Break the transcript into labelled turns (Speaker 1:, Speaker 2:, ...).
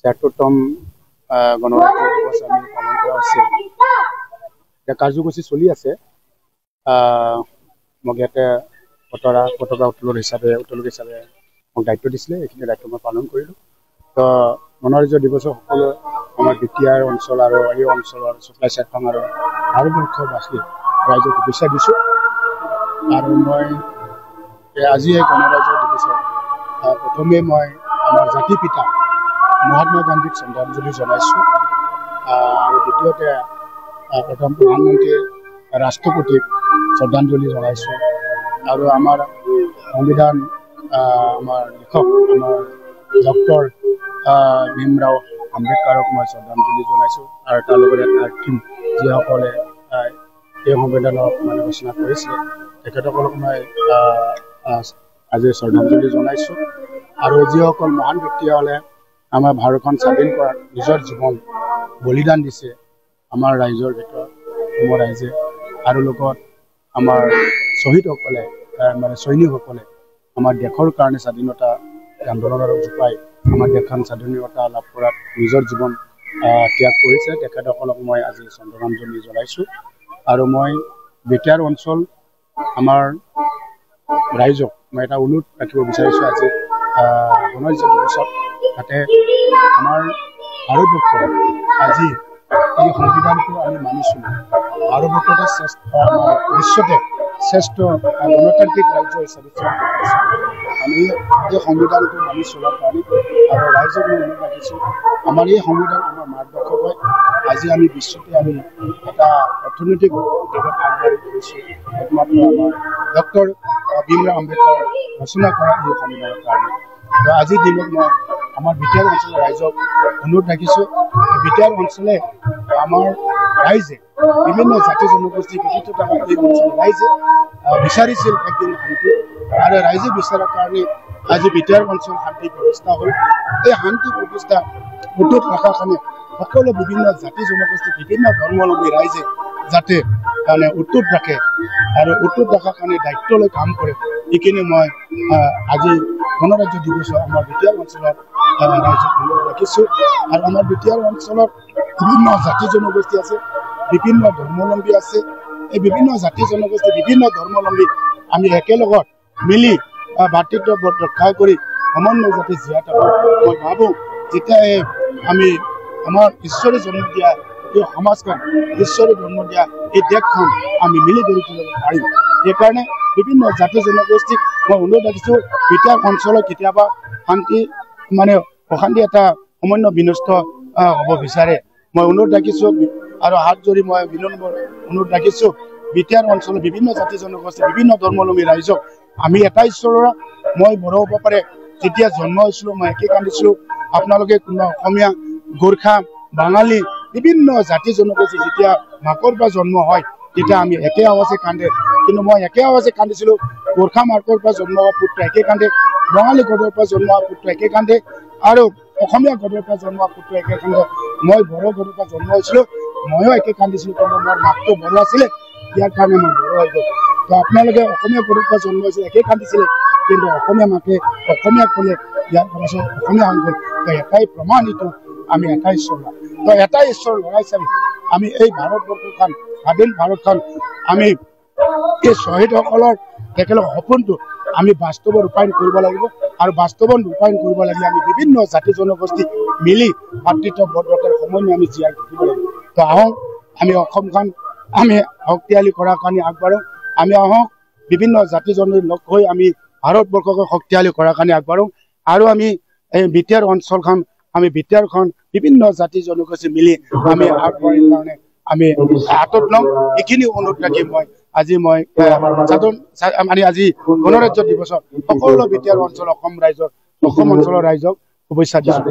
Speaker 1: 76তম গণৰাজ্য দিৱস আমি পালন কৰা হৈছে। এতিয়া কাৰ্যসূচী চলি আছে। মোক ইয়াতে পতাকা উত্তোলক হিচাপে মোক দায়িত্ব দিছিলে। এইখিনি দায়িত্ব মই পালন কৰিলোঁ। তো গণৰাজ্য দিৱসৰ সকলো আমাৰ বিটিআৰ অঞ্চল আৰু এই অঞ্চলৰ চুকাই চেৰপাং আৰু ভাৰতবৰ্ষবাসী ৰাইজক শুভেচ্ছা দিছোঁ। আৰু মই আজি এই গণৰাজ্য দিৱসত প্ৰথমে মই আমাৰ জাতিৰ পিতা মহাত্মা গান্ধীক শ্ৰদ্ধাঞ্জলি জনাইছোঁ। আৰু দ্বিতীয়তে প্ৰথম প্ৰধানমন্ত্ৰী ৰাষ্ট্ৰপতিক শ্ৰদ্ধাঞ্জলি জনাইছোঁ। আৰু আমাৰ সংবিধান আমাৰ লিখক আমাৰ ডক্টৰ ভীমৰাও আম্বেদকাৰক মই শ্ৰদ্ধাঞ্জলি জনাইছোঁ। আৰু তাৰ লগতে তাৰ টীম যিসকলে এই সংবিধানক ৰচনা কৰিছিলে তেখেতসকলক মই আজি শ্ৰদ্ধাঞ্জলি জনাইছোঁ। আৰু যিসকল মহান ব্যক্তিসকলে আমাৰ ভাৰতখন স্বাধীন কৰাত নিজৰ জীৱন বলিদান দিছে আমাৰ ৰাইজৰ ভিতৰত অসমৰ ৰাইজে, আৰু লগত আমাৰ শ্বহীদসকলে সৈনিকসকলে আমাৰ দেশৰ কাৰণে স্বাধীনতা আন্দোলনত জোপাই আমাৰ দেশখন স্বাধীনতা লাভ কৰাত নিজৰ জীৱন ত্যাগ কৰিছে। তেখেতসকলক মই আজি শ্ৰদ্ধাঞ্জলি জনাইছোঁ। আৰু মই বিটিআৰ অঞ্চল আমাৰ ৰাইজক মই এটা অনুৰোধ ৰাখিব বিচাৰিছোঁ। আজি গণৰাজ্য দিৱসত যাতে আমাৰ ভাৰতবৰ্ষত আজি এই সংবিধানটো আমি মানিছোঁ। ভাৰতবৰ্ষতে বিশ্বতে শ্ৰেষ্ঠ গণতান্ত্ৰিক ৰাজ্য হিচাপে আমি এই সংবিধানটো মানি চলাৰ কাৰণে আৰু ৰাইজক মই অনুৰোধ ৰাখিছোঁ। আমাৰ এই সংবিধান আমাৰ মাৰ্গদৰ্শক হয়। আজি আমি বিশ্বতে আমি এটা অৰ্থনৈতিক দিশত আগবাঢ়ি গৈছোঁ একমাত্ৰ আমাৰ ডক্টৰ ভীমৰাও আম্বেদকাৰ ৰচনা কৰা এই সংবিধানৰ কাৰণে। তো আজিৰ দিনত মই আমাৰ বিটিআৰ অঞ্চলৰ ৰাইজক অনুৰোধ ৰাখিছোঁ। বিটিআৰ অঞ্চলে আমাৰ ৰাইজে বিভিন্ন জাতি জনগোষ্ঠী গঠিত থকা এই অঞ্চলৰ ৰাইজে বিচাৰিছিল একদিন শান্তি, আৰু ৰাইজে বিচৰাৰ কাৰণে আজি বিটিআৰ অঞ্চল শান্তি প্ৰতিষ্ঠা হ'ল। এই শান্তি প্ৰতিষ্ঠা অটুট ৰখাৰ কাৰণে সকলো বিভিন্ন জাতি জনগোষ্ঠী বিভিন্ন ধৰ্মাৱলম্বী ৰাইজে যাতে অটুট ৰাখে আৰু অটুট ৰখাৰ কাৰণে দায়িত্ব লৈ কাম কৰে, এইখিনি মই আজি গণৰাজ্য দিৱসত আমাৰ বিটিআৰ অঞ্চলত ৰাইজক অনুৰোধ ৰাখিছোঁ। আৰু আমাৰ বিটিআৰ অঞ্চলত বিভিন্ন জাতি জনগোষ্ঠী আছে, বিভিন্ন ধৰ্মাৱলম্বী আছে। এই বিভিন্ন জাতি জনগোষ্ঠী বিভিন্ন ধৰ্মাৱলম্বী আমি একেলগত মিলি ভাতৃত্ববোধ ৰক্ষা কৰি সমন্বয় যাতে জীয়াই থাকোঁ। মই ভাবোঁ যেতিয়া আমি আমাৰ ঈশ্বৰে জন্ম দিয়া এই সমাজখন, ঈশ্বৰে জন্ম দিয়া এই দেশখন আমি মিলি গঢ়ি তুলিব পাৰিম। সেইকাৰণে বিভিন্ন জাতি জনগোষ্ঠীক মই অনুৰোধ ৰাখিছোঁ, বিটিআৰ অঞ্চলত কেতিয়াবা শান্তি অশান্তি এটা সমন্বয় বিনষ্ট হ'ব বিচাৰে। মই অনুৰোধ ৰাখিছোঁ আৰু হাত জৰি মই বিনম্ৰ অনুৰোধ ৰাখিছোঁ বিটিআৰ অঞ্চলৰ বিভিন্ন জাতি জনগোষ্ঠী বিভিন্ন ধৰ্মাৱলম্বী ৰাইজক আমি এটা ঈশ্বৰৰ মই বড়ো হ'ব পাৰে। যেতিয়া জন্ম হৈছিলোঁ মই একে কান্দিছিলোঁ। আপোনালোকে কোনোবা অসমীয়া, গোৰ্খা, বাঙালী বিভিন্ন জাতি জনগোষ্ঠী যেতিয়া মাকৰ পৰা জন্ম হয় তেতিয়া আমি একে আৱাজে কান্দে। কিন্তু মই একে আৱাজে কান্দিছিলোঁ। গোৰ্খা মাকৰ পৰা জন্ম হোৱা পুত্ৰ একে কান্দে, বঙালী গডৰ পৰা জন্ম হোৱা পুত্ৰ একে কান্দে, আৰু অসমীয়া গডৰ পৰা জন্ম হোৱা পুত্ৰ একে কান্দে। মই বড়ো গডৰ পৰা জন্ম হৈছিলোঁ, ময়ো একে কান্দিছিলোঁ। কিন্তু মোৰ মাকটো বড়ো আছিলে, ইয়াৰ কাৰণে মই বড়ো হৈ গ'ল। তো আপোনালোকে অসমীয়া গডৰ পৰা জন্ম হৈছিলে একে কান্দিছিলে, কিন্তু অসমীয়া মাকে অসমীয়া ক'লে ইয়াৰ পাছত অসমীয়া হৈ গ'ল। তো এটাই প্ৰমাণিত আমি এটাই ঈশ্বৰ। তো এটাই ঈশ্বৰ ল'ৰা হিচাপে আমি এই ভাৰতবৰ্ষখন স্বাধীন ভাৰতখন আমি এই শ্বহীদসকলৰ তেখেতৰ সপোনটো আমি বাস্তৱত ৰূপায়ণ কৰিব লাগিব। আৰু বাস্তৱত ৰূপায়ণ কৰিব লাগিলে আমি বিভিন্ন জাতি জনগোষ্ঠী মিলি ভাতৃত্ববোধ ৰখাৰ সমন্বয় আমি জীয়াই থাকিব লাগিব। তো আহক আমি অসমখন আমি শক্তিশালী কৰাৰ কাৰণে আগবাঢ়োঁ। আমি আহক বিভিন্ন জাতি জনগোষ্ঠীৰ লগ হৈ আমি ভাৰতবৰ্ষক শক্তিশালী কৰাৰ কাৰণে আগবাঢ়োঁ। আৰু আমি এই বিটিআৰ অঞ্চলখন আমি বিটিআৰখন বিভিন্ন জাতি জনগোষ্ঠী মিলি আমি আগবাঢ়িৰ কাৰণে আমি হাতত লওঁ। এইখিনি অনুৰোধ ৰাখি আজি গণৰাজ্য দিৱসত সকলো বিটিআৰ অঞ্চল অসম অঞ্চলৰ ৰাইজক শুভেচ্ছা দিছোঁ।